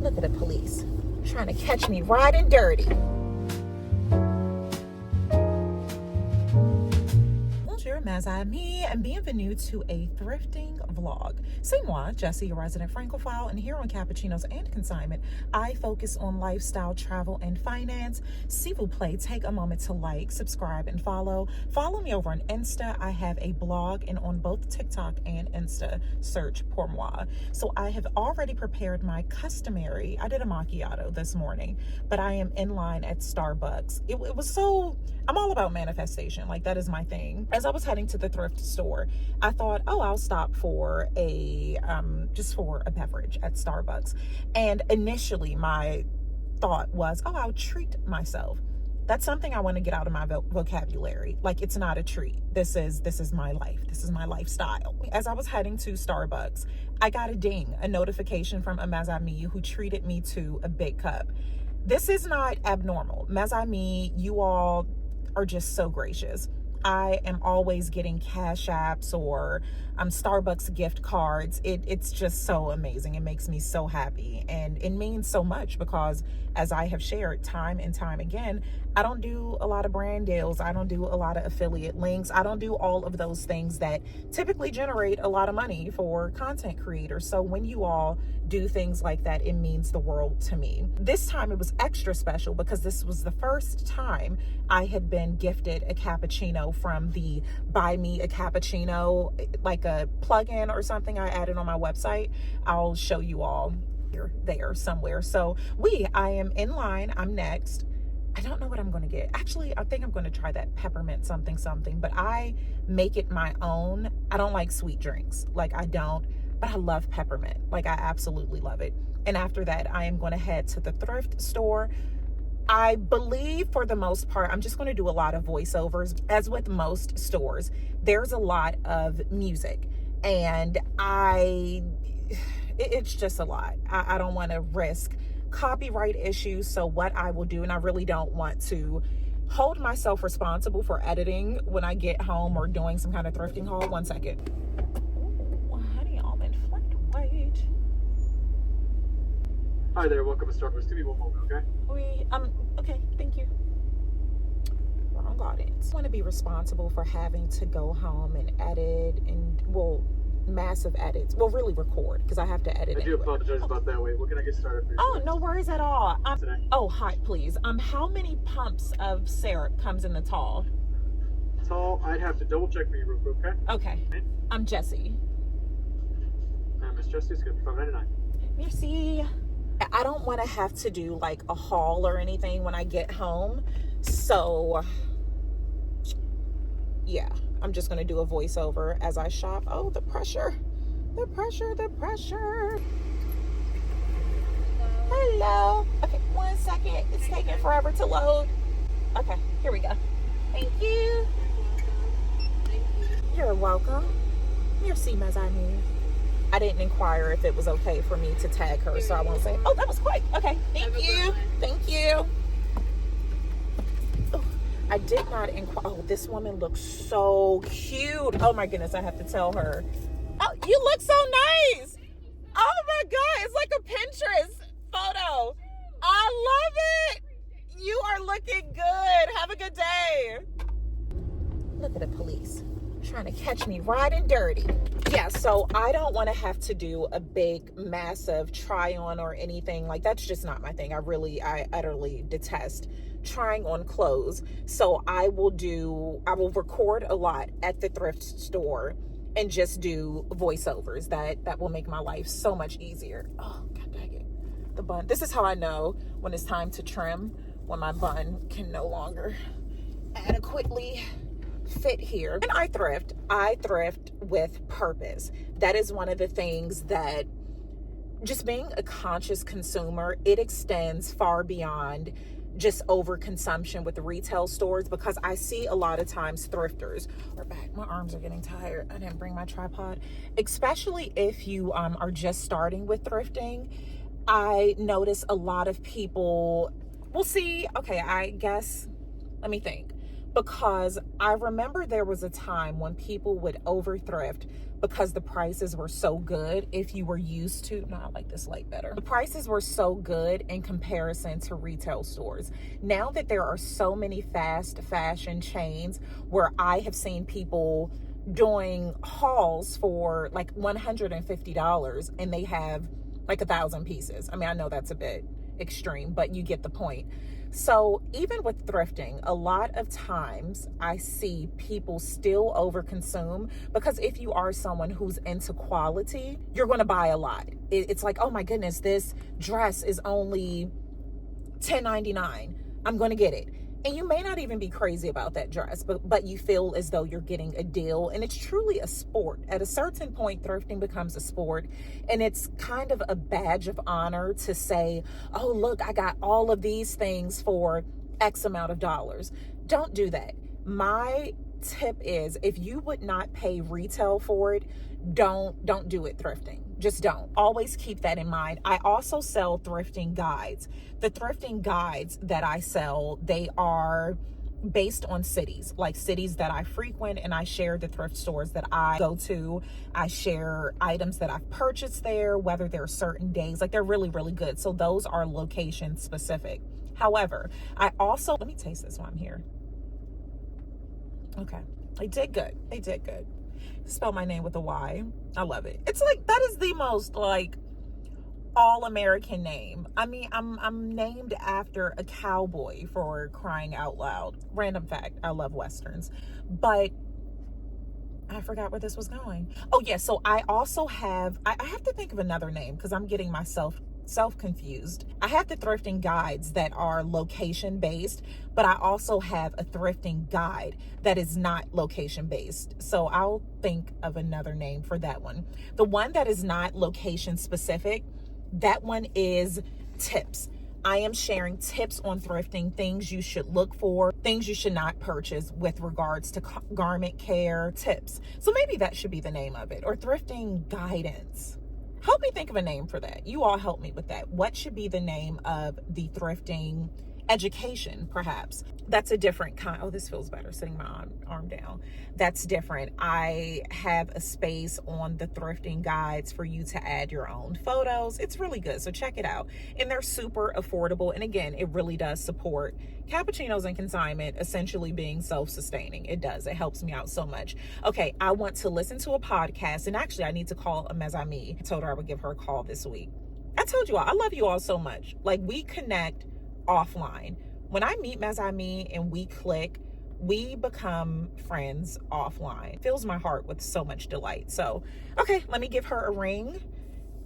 Look at the police trying to catch me riding dirty. Bonjour, mes amis, and bienvenue to a thrifting vlog. C'est moi, Jessie, your resident francophile, and here on Cappuccinos and Consignment, I focus on lifestyle, travel, and finance. S'il vous plaît, take a moment to like, subscribe, and follow. Follow me over on Insta. I have a blog, and on both TikTok and Insta, search pour moi. So I have already prepared my customary, I did a macchiato this morning, but I am in line at Starbucks. It was so, I'm all about manifestation. Like, that is my thing. As I was heading to the thrift store, I thought, oh, I'll stop for just for a beverage at Starbucks. And initially my thought was, oh, I'll treat myself. That's something I want to get out of my vocabulary. Like, it's not a treat. This is my life. This is my lifestyle. As I was heading to Starbucks, I got a ding, a notification from a mes amis who treated me to a big cup. This is not abnormal. Mes amis, you all are just so gracious. I am always getting Cashapps or Starbucks gift cards. It's just so amazing. It makes me so happy. And it means so much because, as I have shared time and time again, I don't do a lot of brand deals. I don't do a lot of affiliate links. I don't do all of those things that typically generate a lot of money for content creators. So when you all do things like that, it means the world to me. This time it was extra special because this was the first time I had been gifted a cappuccino from the Buy Me a Cappuccino, like a plugin or something I added on my website. I'll show you all there somewhere. So I am in line. I'm next. I don't know what I'm going to get. Actually, I think I'm going to try that peppermint something, but I make it my own. I don't like sweet drinks. Like, I don't, but I love peppermint. Like, I absolutely love it. And after that, I am going to head to the thrift store. I believe for the most part, I'm just going to do a lot of voiceovers. As with most stores, there's a lot of music, and it's just a lot. I don't want to risk copyright issues. So what I will do, and I really don't want to hold myself responsible for editing when I get home or doing some kind of thrifting haul. 1 second. Ooh, honey almond flat white. Hi there, welcome to Starbucks. Give me one moment, okay? Okay, thank you. Wrong audience. I want to be responsible for having to go home and edit and, massive edits. Well, really record, because I have to edit. I do apologize about that. Wait, what can I get started for you? Oh, no worries at all. Today? Oh, hot, please. How many pumps of syrup comes in the tall? Tall, I'd have to double check for you real quick, okay? Okay. I'm Jessie. Miss Jessie, it's going to be $5.99. Merci. I don't want to have to do like a haul or anything when I get home. So, yeah, I'm just going to do a voiceover as I shop. Oh, the pressure. Hello. Okay, 1 second. It's taking forever to load. Okay, here we go. Thank you. You're welcome. Merci, mes amis. I didn't inquire if it was okay for me to tag her, so I won't say, oh, that was quick. Okay, thank you. Thank you. Oh, I did not inquire. Oh, this woman looks so cute. Oh my goodness, I have to tell her. Oh, you look so nice. Oh my God, it's like a Pinterest photo. I love it. You are looking good. Have a good day. Look at the police trying to catch me riding dirty. Yeah, so I don't want to have to do a big, massive try on or anything. Like, that's just not my thing. I utterly detest trying on clothes. So I will record a lot at the thrift store and just do voiceovers. That will make my life so much easier. Oh, God dang it. The bun. This is how I know when it's time to trim, when my bun can no longer adequately fit here. And I thrift with purpose. That is one of the things that, just being a conscious consumer, it extends far beyond just overconsumption with the retail stores, because I see a lot of times thrifters are back. My arms are getting tired. I didn't bring my tripod. Especially if you are just starting with thrifting, I notice a lot of people will see, okay, I guess, let me think. because I remember there was a time when people would over thrift because the prices were so good. If you were used to, no, I like this light better. The prices were so good in comparison to retail stores. Now that there are so many fast fashion chains where I have seen people doing hauls for like $150 and they have like 1,000 pieces. I mean, I know that's a bit extreme, but you get the point. So even with thrifting, a lot of times I see people still overconsume, because if you are someone who's into quality, you're going to buy a lot. It's like, oh my goodness, this dress is only $10.99. I'm going to get it. And you may not even be crazy about that dress, but you feel as though you're getting a deal. And it's truly a sport. At a certain point, thrifting becomes a sport. And it's kind of a badge of honor to say, oh, look, I got all of these things for X amount of dollars. Don't do that. My tip is, if you would not pay retail for it, don't do it thrifting. Just don't. Always keep that in mind. I also sell thrifting guides. The thrifting guides that I sell, they are based on cities, like cities that I frequent, and I share the thrift stores that I go to. I share items that I've purchased there, whether they're certain days, like they're really, really good. So those are location specific. However, I also, let me taste this while I'm here. Okay. They did good. They did good. Spell my name with a Y. I love it. It's like, that is the most like all-American name. I mean, I'm named after a cowboy, for crying out loud. Random fact, I love Westerns. But I forgot where this was going. Oh yeah, so I also have, I have to think of another name because I'm getting myself confused. I have the thrifting guides that are location based, but I also have a thrifting guide that is not location based. So I'll think of another name for that one. The one that is not location specific, that one is tips. I am sharing tips on thrifting, things you should look for, things you should not purchase with regards to garment care tips. So maybe that should be the name of it, or thrifting guidance. Help me think of a name for that. You all help me with that. What should be the name of the thrifting education, perhaps? That's a different kind. Oh, this feels better, sitting my arm down. That's different. I have a space on the thrifting guides for you to add your own photos. It's really good, so check it out. And they're super affordable. And again, it really does support Cappuccinos and Consignment essentially being self-sustaining. It does. It helps me out so much. Okay, I want to listen to a podcast, and actually I need to call a Mezami. I told her I would give her a call this week. I told you all, I love you all so much. Like, we connect offline. When I meet Mezami and we click, we become friends offline. It fills my heart with so much delight. So, okay, let me give her a ring,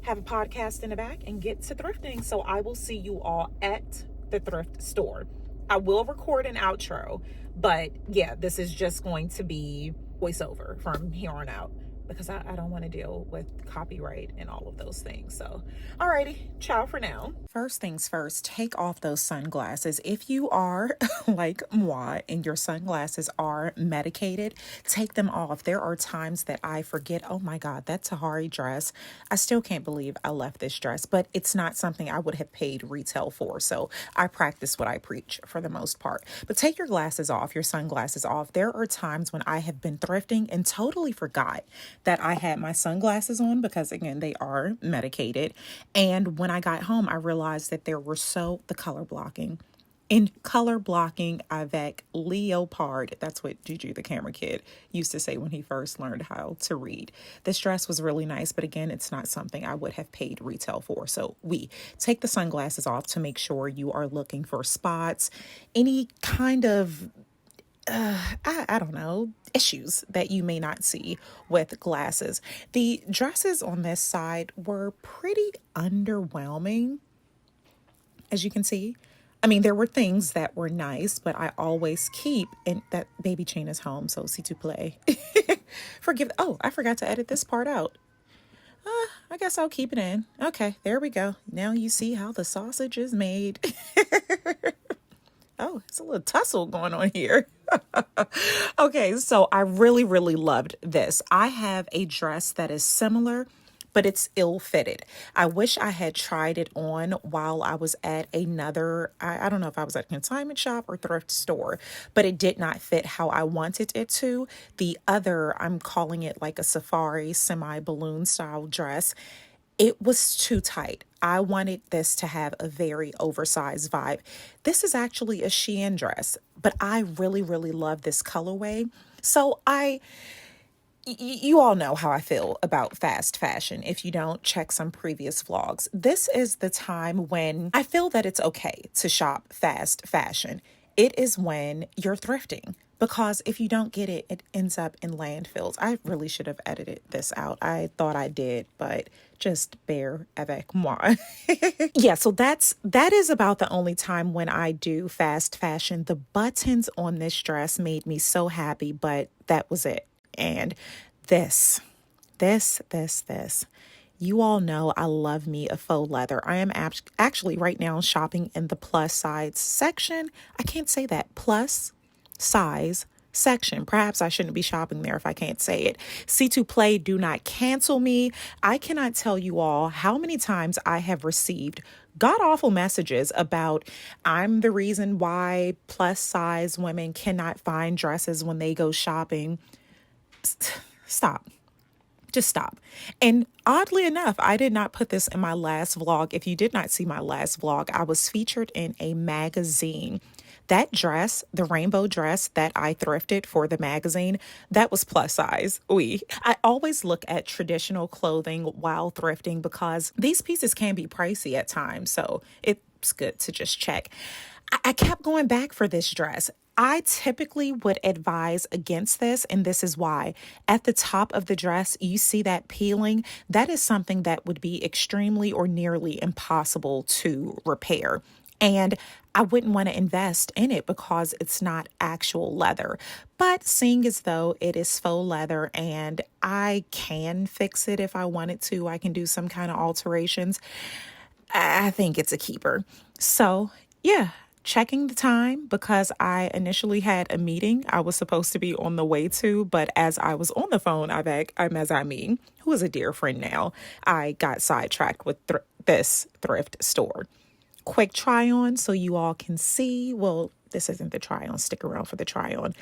have a podcast in the back, and get to thrifting. So I will see you all at the thrift store. I will record an outro, but yeah, this is just going to be voiceover from here on out, because I don't want to deal with copyright and all of those things. So, alrighty, ciao for now. First things first, take off those sunglasses. If you are like moi and your sunglasses are medicated, take them off. There are times that I forget, oh my God, that Tahari dress, I still can't believe I left this dress, but it's not something I would have paid retail for. So I practice what I preach for the most part. But take your glasses off, your sunglasses off. There are times when I have been thrifting and totally forgot that I had my sunglasses on, because again, they are medicated. And when I got home, I realized that there were the color blocking. In color blocking avec leopard, that's what Juju, the camera kid, used to say when he first learned how to read. This dress was really nice, but again, it's not something I would have paid retail for. So we take the sunglasses off to make sure you are looking for spots, any kind of I don't know, issues that you may not see with glasses. The dresses on this side were pretty underwhelming, as you can see. I mean, there were things that were nice, but I always keep, and that baby chain is home, so see to play. I forgot to edit this part out. I guess I'll keep it in. Okay, there we go. Now you see how the sausage is made. Oh, it's a little tussle going on here. Okay, so I really, really loved this. I have a dress that is similar, but it's ill-fitted. I wish I had tried it on while I was at another, I don't know if I was at a consignment shop or thrift store, but it did not fit how I wanted it to. The other, I'm calling it like a safari semi-balloon style dress, it was too tight. I wanted this to have a very oversized vibe. This is actually a Shein dress, but I really, really love this colorway. So you all know how I feel about fast fashion. If you don't, check some previous vlogs. This is the time when I feel that it's okay to shop fast fashion. It is when you're thrifting, because if you don't get it, it ends up in landfills. I really should have edited this out. I thought I did, but just bear avec moi. Yeah, so that is about the only time when I do fast fashion. The buttons on this dress made me so happy, but that was it. And this. You all know I love me a faux leather. I am actually right now shopping in the plus size section. I can't say that. Plus size section. Perhaps I shouldn't be shopping there if I can't say it. C2 Play, do not cancel me. I cannot tell you all how many times I have received god-awful messages about I'm the reason why plus size women cannot find dresses when they go shopping. Stop. Just stop. And oddly enough, I did not put this in my last vlog. If you did not see my last vlog, I was featured in a magazine. That dress, the rainbow dress that I thrifted for the magazine, that was plus size. I always look at traditional clothing while thrifting because these pieces can be pricey at times. So it's good to just check. I kept going back for this dress. I typically would advise against this, and this is why. At the top of the dress, you see that peeling. That is something that would be extremely or nearly impossible to repair. And I wouldn't want to invest in it because it's not actual leather. But seeing as though it is faux leather and I can fix it if I wanted to, I can do some kind of alterations, I think it's a keeper. So, yeah. Checking the time because I initially had a meeting I was supposed to be on the way to, but as I was on the phone, who is a dear friend now, I got sidetracked with this thrift store. Quick try on so you all can see. Well, this isn't the try on. Stick around for the try on.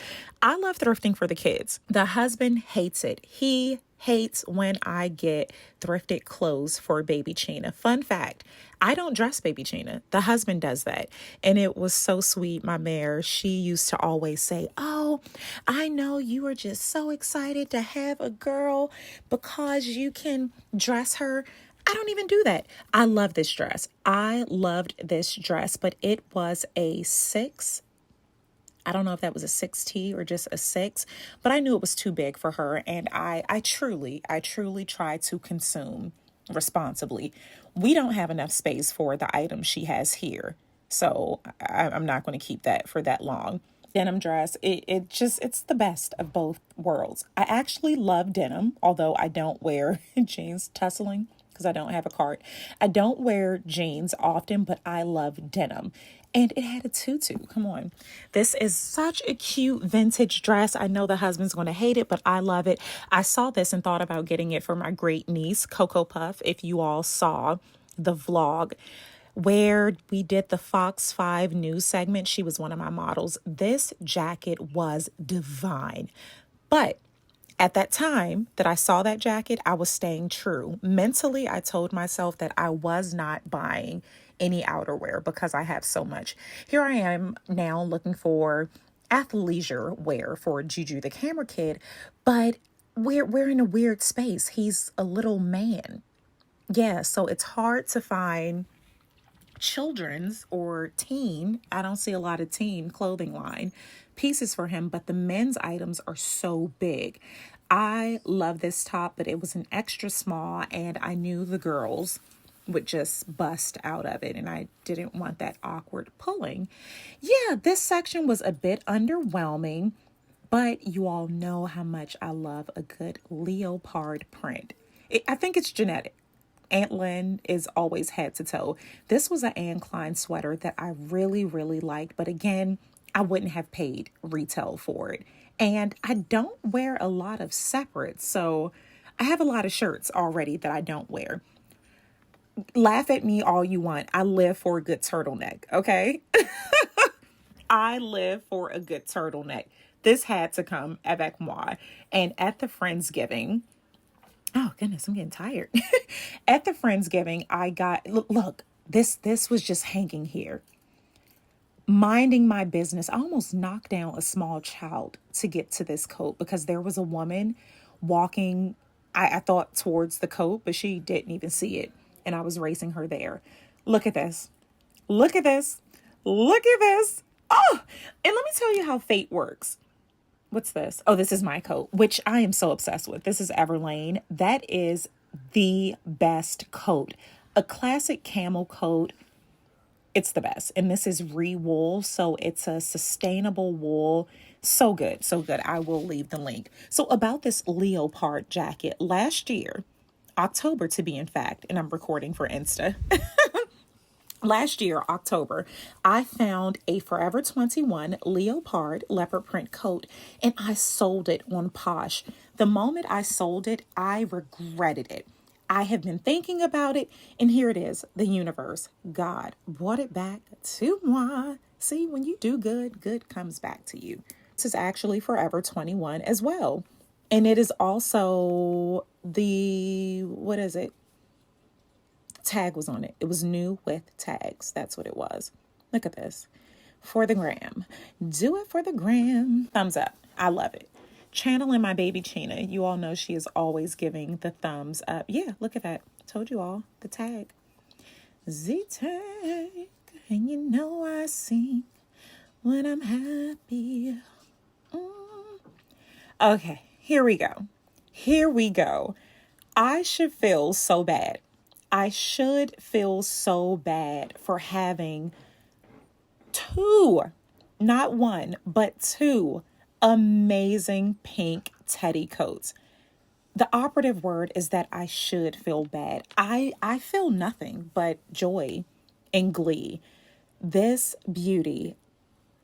I love thrifting for the kids. The husband hates it. He hates when I get thrifted clothes for baby Chena. Fun fact, I don't dress baby Chena. The husband does that. And it was so sweet. My mare, she used to always say, oh, I know you are just so excited to have a girl because you can dress her. I don't even do that. I love this dress. I loved this dress, but it was a 6. I don't know if that was a 6T or just a 6, but I knew it was too big for her. And I truly try to consume responsibly. We don't have enough space for the items she has here. So I'm not going to keep that for that long. Denim dress, it's the best of both worlds. I actually love denim, although I don't wear jeans tussling because I don't have a cart. I don't wear jeans often, but I love denim. And it had a tutu. Come on. This is such a cute vintage dress. I know the husband's going to hate it, but I love it. I saw this and thought about getting it for my great niece, Coco Puff. If you all saw the vlog where we did the Fox 5 news segment, she was one of my models. This jacket was divine. But at that time that I saw that jacket, I was staying true. Mentally, I told myself that I was not buying any outerwear because I have so much. Here I am now looking for athleisure wear for Juju the camera kid, but we're in a weird space. He's a little man. Yeah, so it's hard to find children's or teen. I don't see a lot of teen clothing line pieces for him, but the men's items are so big. I love this top, but it was an extra small and I knew the girls would just bust out of it and I didn't want that awkward pulling. Yeah, this section was a bit underwhelming, but you all know how much I love a good leopard print. I think it's genetic. Aunt Lynn is always head to toe. This was an Anne Klein sweater that I really, really liked, but again, I wouldn't have paid retail for it. And I don't wear a lot of separates, so I have a lot of shirts already that I don't wear. Laugh at me all you want. I live for a good turtleneck, okay? I live for a good turtleneck. This had to come avec moi. And at the Friendsgiving, oh goodness, I'm getting tired. At the Friendsgiving, I got, look, this was just hanging here. Minding my business. I almost knocked down a small child to get to this coat because there was a woman walking, I thought, towards the coat, but she didn't even see it. And I was racing her there. Look at this. Look at this. Look at this. Oh, and let me tell you how fate works. What's this? Oh, this is my coat, which I am so obsessed with. This is Everlane. That is the best coat. A classic camel coat. It's the best. And this is re-wool, so it's a sustainable wool. So good, so good. I will leave the link. So about this leopard jacket, last year, October to be in fact, and I'm recording for Insta. Last year, October, I found a Forever 21 leopard leopard print coat and I sold it on Posh. The moment I sold it, I regretted it. I have been thinking about it, and here it is. The universe, God, brought it back to moi. See, when you do good, good comes back to you. This is actually Forever 21 as well. And it is also the, what is it? Tag was on it. It was new with tags. That's what it was. Look at this. For the gram. Do it for the gram. Thumbs up. I love it. Channeling my baby Chena. You all know she is always giving the thumbs up. Yeah, look at that. Told you all. The tag. Z-tag. And you know I sing when I'm happy. Okay, here we go. Here we go. I should feel so bad. I should feel so bad for having two, not one, but two amazing pink teddy coats. The operative word is that I should feel bad. I feel nothing but joy and glee. This beauty,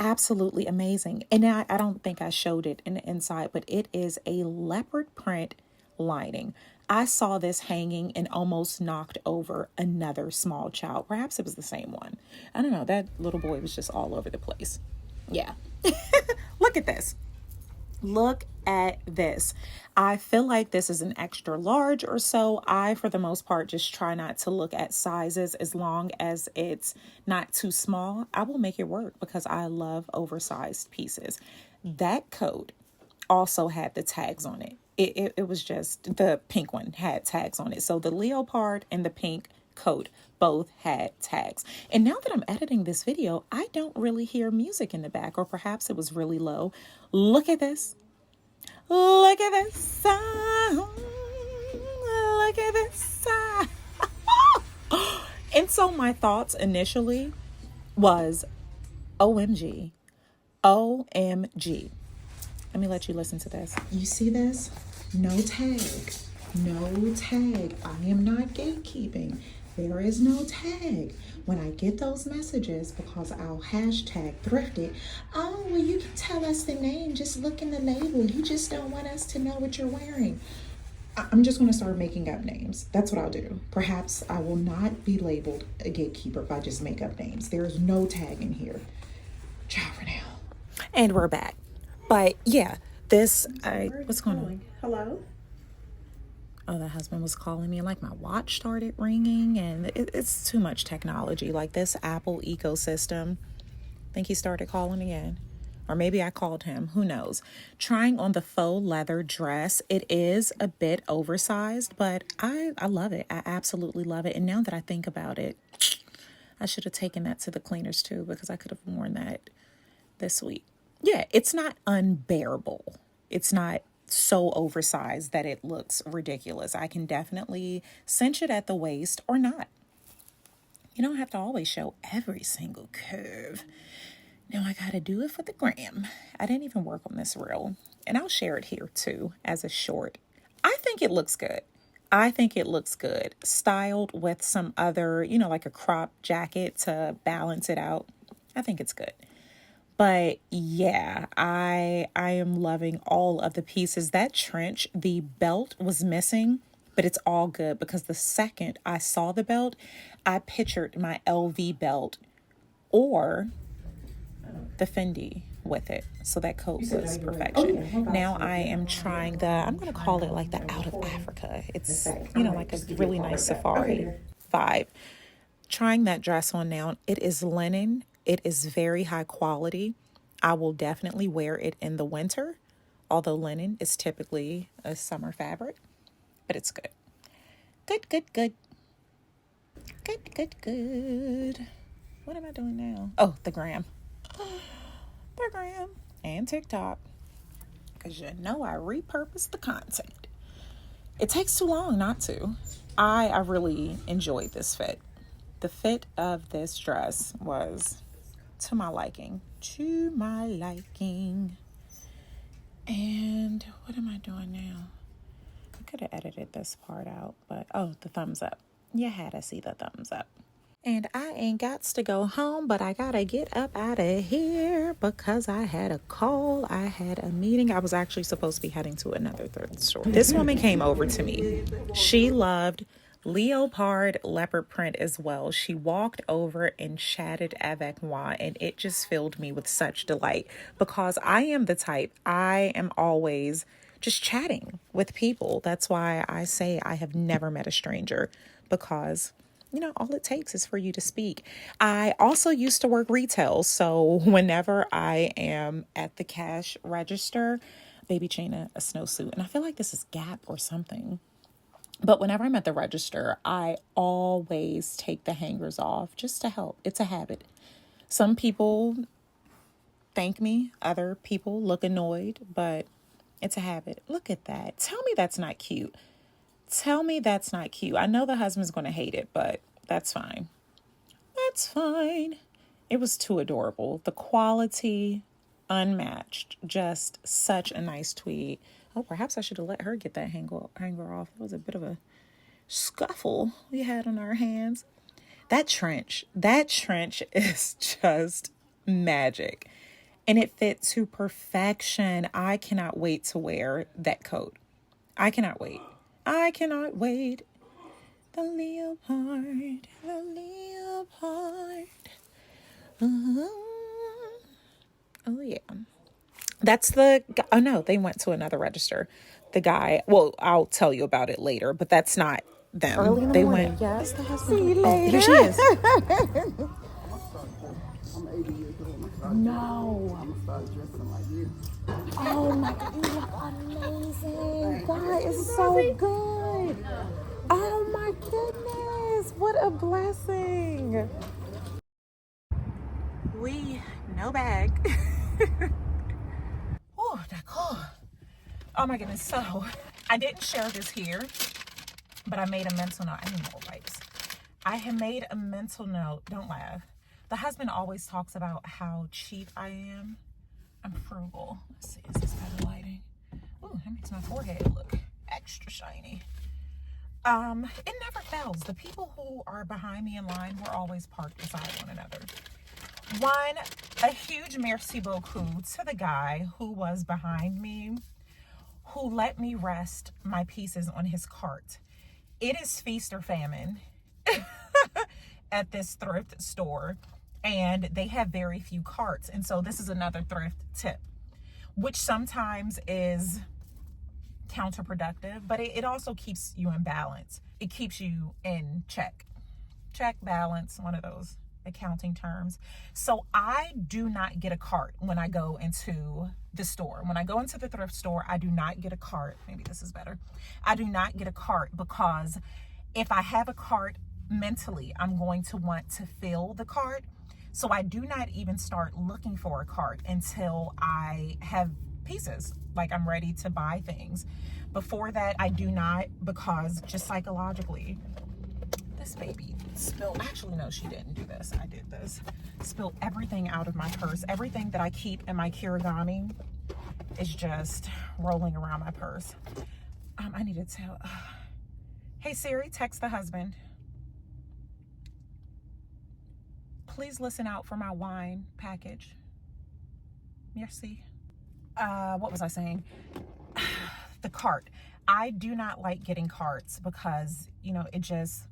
absolutely amazing. And I don't think I showed it in the inside, but it is a leopard print lining. I saw this hanging and almost knocked over another small child. Perhaps it was the same one. I don't know. That little boy was just all over the place. Yeah. Look at this. Look at this. I feel like this is an extra large or so. I, for the most part, just try not to look at sizes as long as it's not too small. I will make it work because I love oversized pieces. That coat also had the tags on it. It was just the pink one had tags on it. So the leopard and the pink coat both had tags. And now that I'm editing this video, I don't really hear music in the back, or perhaps it was really low. Look at this. Look at this side. Look at this side. And so my thoughts initially was, OMG. OMG. Let me let you listen to this. You see this? No tag. No tag. I am not gatekeeping. There is no tag. When I get those messages, because I'll hashtag thrifted, oh, well, you can tell us the name. Just look in the label. You just don't want us to know what you're wearing. I'm just going to start making up names. That's what I'll do. Perhaps I will not be labeled a gatekeeper if I just make up names. There is no tag in here. Ciao for now. And we're back. But yeah, this, what's going on? Hello? Oh, the husband was calling me, and like my watch started ringing, and it's too much technology. Like this Apple ecosystem. I think he started calling again. Or maybe I called him. Who knows? Trying on the faux leather dress. It is a bit oversized, but I love it. I absolutely love it. And now that I think about it, I should have taken that to the cleaners too, because I could have worn that this week. Yeah, it's not unbearable. It's not so oversized that it looks ridiculous. I can definitely cinch it at the waist or not. You don't have to always show every single curve. Now I gotta do it for the gram. I didn't even work on this reel, and I'll share it here too as a short. I think it looks good. I think it looks good. Styled with some other, like a crop jacket to balance it out. I think it's good. But yeah, I am loving all of the pieces. That trench, the belt was missing, but it's all good because the second I saw the belt, I pictured my LV belt or the Fendi with it. So that coat was perfection. Now I am trying I'm going to call it like the Out of Africa. It's, like a really nice safari vibe. Trying that dress on now. It is linen. It is very high quality. I will definitely wear it in the winter, although linen is typically a summer fabric, but it's good. Good, good, good. Good, good, good. What am I doing now? Oh, the gram. The gram and TikTok. Because I repurpose the content. It takes too long not to. I really enjoyed this fit. The fit of this dress was to my liking. To my liking. And what am I doing now? I could have edited this part out, but the thumbs up. You had to see the thumbs up. And I ain't got to go home, but I gotta get up out of here because I had a call. I had a meeting. I was actually supposed to be heading to another thrift store. This woman came over to me. She loved leopard leopard print as well. She walked over and chatted avec moi, and it just filled me with such delight because I am the type, I am always just chatting with people. That's why I say I have never met a stranger, because all it takes is for you to speak. I also used to work retail, so whenever I am at the cash register, baby China, a snowsuit, and I feel like this is Gap or something. But whenever I'm at the register, I always take the hangers off just to help. It's a habit. Some people thank me. Other people look annoyed, but it's a habit. Look at that. Tell me that's not cute. Tell me that's not cute. I know the husband's going to hate it, but that's fine. That's fine. It was too adorable. The quality, unmatched. Just such a nice tweed. Oh, perhaps I should have let her get that hanger off. It was a bit of a scuffle we had on our hands. That trench is just magic. And it fit to perfection. I cannot wait to wear that coat. I cannot wait. The leopard. Oh, yeah. That's oh no, they went to another register. The guy, well, I'll tell you about it later, but that's not them. Early in the morning, yes. See you later. Here she is. I'm 80 years old. No. I'm going to start dressing like you. Oh my God, you look amazing. God is so good. Oh my goodness, what a blessing. No bag. Oh, that cool. Oh my goodness. So I didn't share this here, but I made a mental note. I need more wipes. I have made a mental note. Don't laugh. The husband always talks about how cheap I am. I'm frugal. Let's see, is this better lighting? Ooh, that makes my forehead look extra shiny. It never fails. The people who are behind me in line, we're always parked beside one another. A huge merci beaucoup to the guy who was behind me, who let me rest my pieces on his cart. It is feast or famine at this thrift store, and they have very few carts. And so this is another thrift tip, which sometimes is counterproductive, but it also keeps you in balance. It keeps you in check, balance, one of those accounting terms. So I do not get a cart when I go into the store. When I go into the thrift store, I do not get a cart. Maybe this is better. I do not get a cart because if I have a cart, mentally, I'm going to want to fill the cart. So I do not even start looking for a cart until I have pieces, like I'm ready to buy things. Before that, I do not, because just psychologically, this baby spilled, actually no, she didn't do this, I did this, spilled everything out of my purse. Everything that I keep in my kirigami is just rolling around my purse. I need to tell, hey Siri, text the husband. Please listen out for my wine package. Merci. What was I saying? The cart. I do not like getting carts because, you know, it just,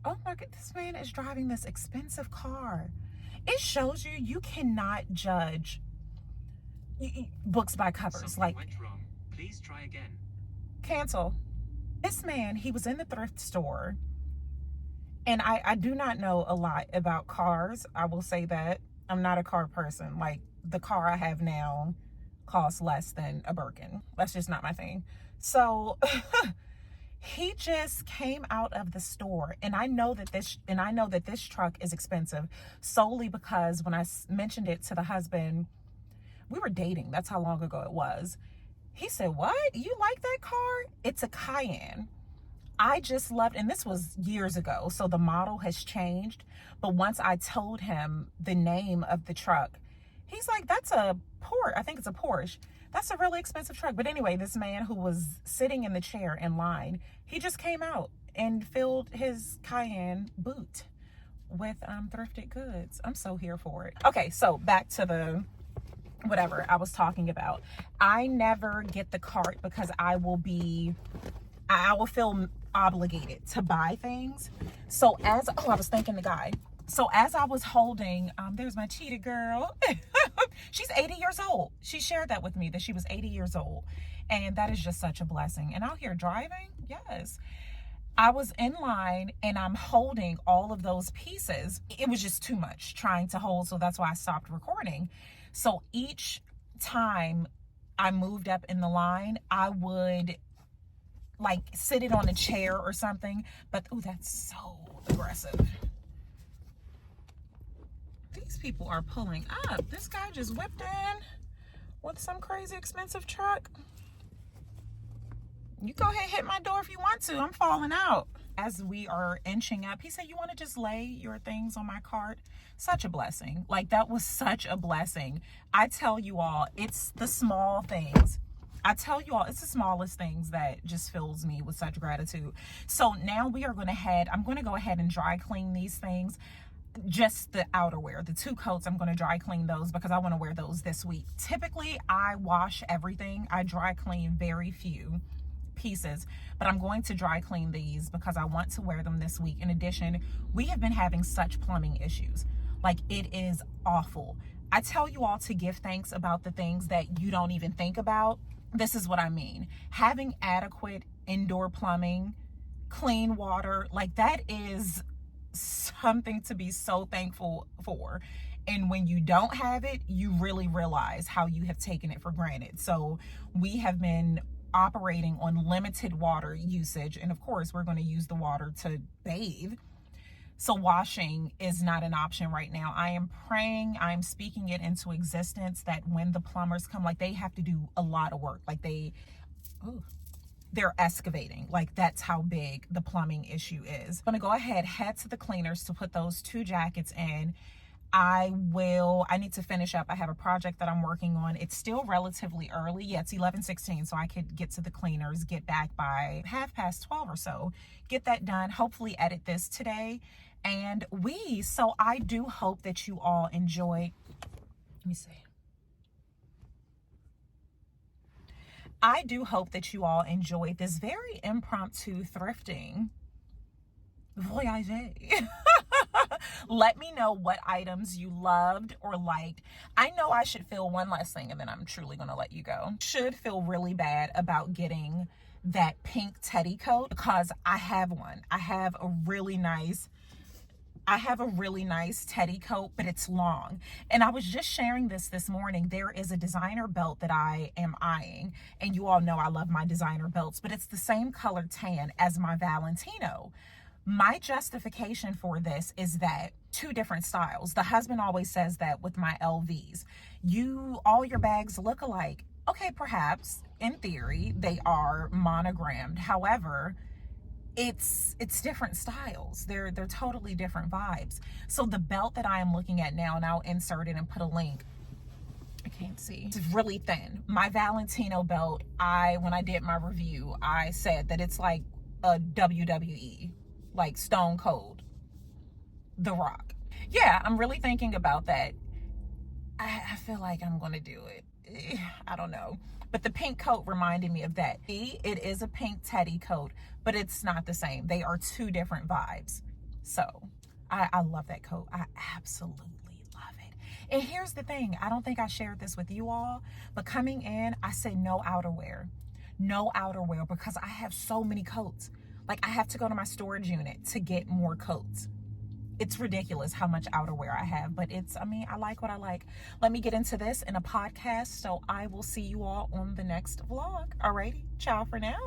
oh my God, this man is driving this expensive car. It shows you, you cannot judge books by covers. Something like, went wrong. Please try again. Cancel. This man, he was in the thrift store, and I do not know a lot about cars. I will say that. I'm not a car person. Like, the car I have now costs less than a Birkin. That's just not my thing. So he just came out of the store, and I know that this truck is expensive solely because when I mentioned it to the husband, we were dating. That's how long ago it was. He said, "What? You like that car? It's a Cayenne." I just loved, and this was years ago, so the model has changed. But once I told him the name of the truck, he's like, "That's a Porsche. I think it's a Porsche. That's a really expensive truck." But anyway, this man who was sitting in the chair in line, he just came out and filled his Cayenne boot with thrifted goods. I'm so here for it. Okay, so back to the whatever I was talking about. I never get the cart because I will feel obligated to buy things. So I was thanking the guy. So as I was holding, there's my cheetah girl. She's 80 years old. She shared that with me, that she was 80 years old. And that is just such a blessing. And out here driving, yes. I was in line and I'm holding all of those pieces. It was just too much trying to hold. So that's why I stopped recording. So each time I moved up in the line, I would like sit it on a chair or something. But, oh, that's so aggressive. These people are pulling up. This guy just whipped in with some crazy expensive truck. You go ahead and hit my door if you want to. I'm falling out. As we are inching up, he said, "You want to just lay your things on my cart?" Such a blessing. Like, that was such a blessing. I tell you all, it's the small things. It's the smallest things that just fills me with such gratitude. So now I'm going to go ahead and dry clean these things. Just the outerwear, the 2 coats, I'm going to dry clean those because I want to wear those this week. Typically, I wash everything. I dry clean very few pieces, but I'm going to dry clean these because I want to wear them this week. In addition, we have been having such plumbing issues. Like, it is awful. I tell you all to give thanks about the things that you don't even think about. This is what I mean. Having adequate indoor plumbing, clean water, like, that is something to be so thankful for. And when you don't have it, you really realize how you have taken it for granted. So we have been operating on limited water usage, and of course we're going to use the water to bathe. So washing is not an option right now. I am praying, I'm speaking it into existence that when the plumbers come, like, they have to do a lot of work. Like, they're excavating. Like, that's how big the plumbing issue is. I'm gonna go ahead, head to the cleaners to put those 2 jackets in. I need to finish up. I have a project that I'm working on. It's still relatively early. Yeah, it's 11:16, so I could get to the cleaners, get back by 12:30 or so, get that done, hopefully edit this today. And so I do hope that you all enjoy, let me see. I do hope that you all enjoyed this very impromptu thrifting voyage. Let me know what items you loved or liked. I know I should feel one last thing and then I'm truly going to let you go. Should feel really bad about getting that pink teddy coat because I have one. I have a really nice teddy coat, but it's long. And I was just sharing this morning. There is a designer belt that I am eyeing. And you all know I love my designer belts, but it's the same color tan as my Valentino. My justification for this is that 2 different styles. The husband always says that with my LVs. All your bags look alike. Okay, perhaps in theory they are monogrammed. However, it's different styles. They're totally different vibes. So the belt that I am looking at now, and I'll insert it and put a link. I can't see. It's really thin. My Valentino belt, when I did my review, I said that it's like a WWE, like Stone Cold, The Rock. Yeah, I'm really thinking about that. I feel like I'm gonna do it. I don't know. But the pink coat reminded me of that. It is a pink teddy coat, but it's not the same. They are two different vibes. So I love that coat. I absolutely love it. And here's the thing. I don't think I shared this with you all, but coming in, I said no outerwear. No outerwear because I have so many coats. Like I have to go to my storage unit to get more coats. It's ridiculous how much outerwear I have, but I like what I like. Let me get into this in a podcast, so I will see you all on the next vlog. Alrighty, ciao for now.